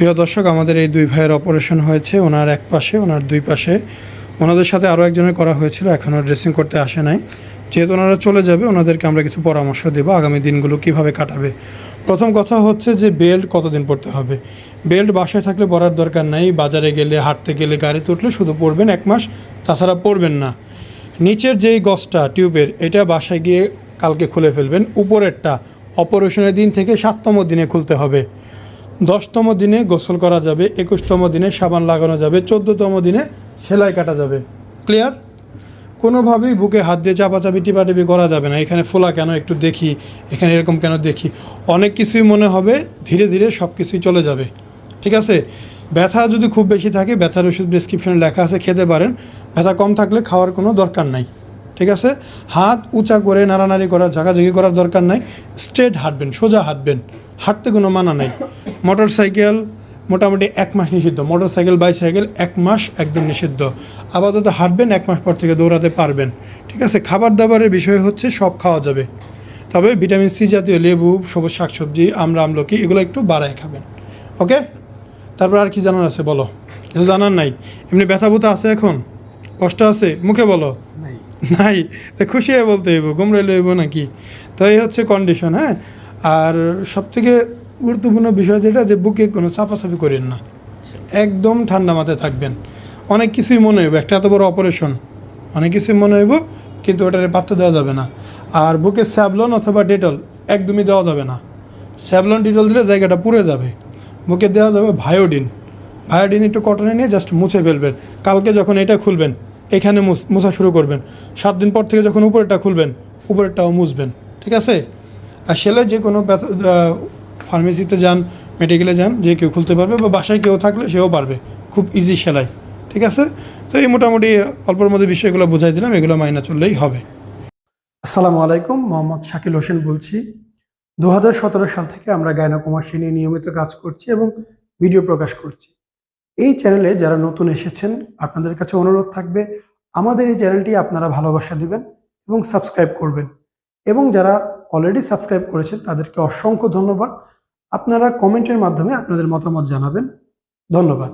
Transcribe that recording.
প্রিয় দর্শক, আমাদের এই দুই ভাইয়ের অপারেশন হয়েছে, ওনার এক পাশে, ওনার দুই পাশে। ওনাদের সাথে আরও একজনের করা হয়েছিল, এখনও ড্রেসিং করতে আসে নাই। যেহেতু ওনারা চলে যাবে, ওনাদেরকে আমরা কিছু পরামর্শ দেবো আগামী দিনগুলো কিভাবে কাটাবে। প্রথম কথা হচ্ছে যে বেল্ট কতদিন পরতে হবে। বেল্ট বাসায় থাকলে পরার দরকার নাই, বাজারে গেলে, হাঁটতে গেলে, গাড়িতে উঠলে শুধু পরবেন 1 মাস, তাছাড়া পরবেন না। নিচের যেই গজটা টিউবের, এটা বাসায় গিয়ে কালকে খুলে ফেলবেন। উপরেরটা অপারেশনের দিন থেকে 7তম দিনে খুলতে হবে। 10তম দিনে গোসল করা যাবে, 21তম দিনে সাবান লাগানো যাবে, 14তম দিনে সেলাই কাটা যাবে। ক্লিয়ার? কোনোভাবেই বুকে হাত দিয়ে চাপাচাপি টিপাটিপি করা যাবে না। এখানে ফোলা কেন একটু দেখি, এখানে এরকম কেন দেখি, অনেক কিছুই মনে হবে, ধীরে ধীরে সব কিছুই চলে যাবে। ঠিক আছে? ব্যথা যদি খুব বেশি থাকে, ব্যথার ওষুধ প্রেসক্রিপশনে লেখা আছে, খেতে পারেন। ব্যথা কম থাকলে খাওয়ার কোনো দরকার নাই। ঠিক আছে? হাত উঁচা করে নাড়ানাড়ি করার, ঝাঁকাঝাঁকি করার দরকার নাই। স্ট্রেট হাঁটবেন, সোজা হাঁটবেন, হাঁটতে কোনো মানা নাই। মোটর সাইকেল মোটামুটি 1 মাস নিষিদ্ধ, মোটর সাইকেল বাইসাইকেল 1 মাস একদম নিষিদ্ধ। আপাতত হাঁটবেন, 1 মাস পর থেকে দৌড়াতে পারবেন। ঠিক আছে? খাবার দাবারের বিষয় হচ্ছে সব খাওয়া যাবে, তবে ভিটামিন সি জাতীয় লেবু, সবুজ শাকসবজি, আমলকি এগুলো একটু বাড়ায় খাবেন। ওকে? তারপর আর কি জানার আছে বলো? কিছু জানার নাই? এমনি ব্যথা বুথা আছে, এখন কষ্ট আছে, মুখে বলো। নাই তো খুশি হয়ে বলতে হইব, গুমরে লইব নাকি? তো এই হচ্ছে কন্ডিশন। হ্যাঁ, আর সবথেকে গুরুত্বপূর্ণ বিষয় যেটা, যে বুকে কোনো চাপাচাপি করেন না, একদম ঠান্ডা মাথায় থাকবেন। অনেক কিছুই মনে হইব, একটা এত বড় অপারেশন, অনেক কিছুই মনে হইব, কিন্তু ওটারে পাত্র দেওয়া যাবে না। আর বুকে স্যাভলন অথবা ডেটল একদমই দেওয়া যাবে না। স্যাভলন ডেটল দিলে জায়গাটা পুড়ে যাবে। বুকে দেওয়া যাবে ভায়োডিন। ভায়োডিন একটু কটনে নিয়ে জাস্ট মুছে ফেলবেন। কালকে যখন এটা খুলবেন, এখানে মোছা শুরু করবেন। 7 দিন পর থেকে যখন উপরেরটা খুলবেন, উপরেরটাও মুছবেন। ঠিক আছে? আর সেলাই যে কোনো ফার্মেসিতে যান, মেডিকেলে যান, যে কেউ খুলতে পারবে, বা বাসায় কেউ থাকলে সেও পারবে। খুব ইজি সেলাই। ঠিক আছে? তো এই মোটামুটি অল্পের মধ্যে বিষয়গুলো বুঝাই দিলাম, এগুলো মাইনা চললেই হবে। আসসালামু আলাইকুম, মোহাম্মদ শাকিল হোসেন বলছি। 2017 সাল থেকে আমরা গাইনোকমার্সি নিয়ে নিয়মিত কাজ করছি এবং ভিডিও প্রকাশ করছি। এই চ্যানেলে যারা নতুন এসেছেন, আপনাদের কাছে অনুরোধ থাকবে আমাদের এই চ্যানেলটি আপনারা ভালোবাসা দিবেন এবং সাবস্ক্রাইব করবেন। এবং যারা অলরেডি সাবস্ক্রাইব করেছেন তাদেরকে অসংখ্য ধন্যবাদ। আপনারা কমেন্টের মাধ্যমে আপনাদের মতামত জানাবেন। ধন্যবাদ।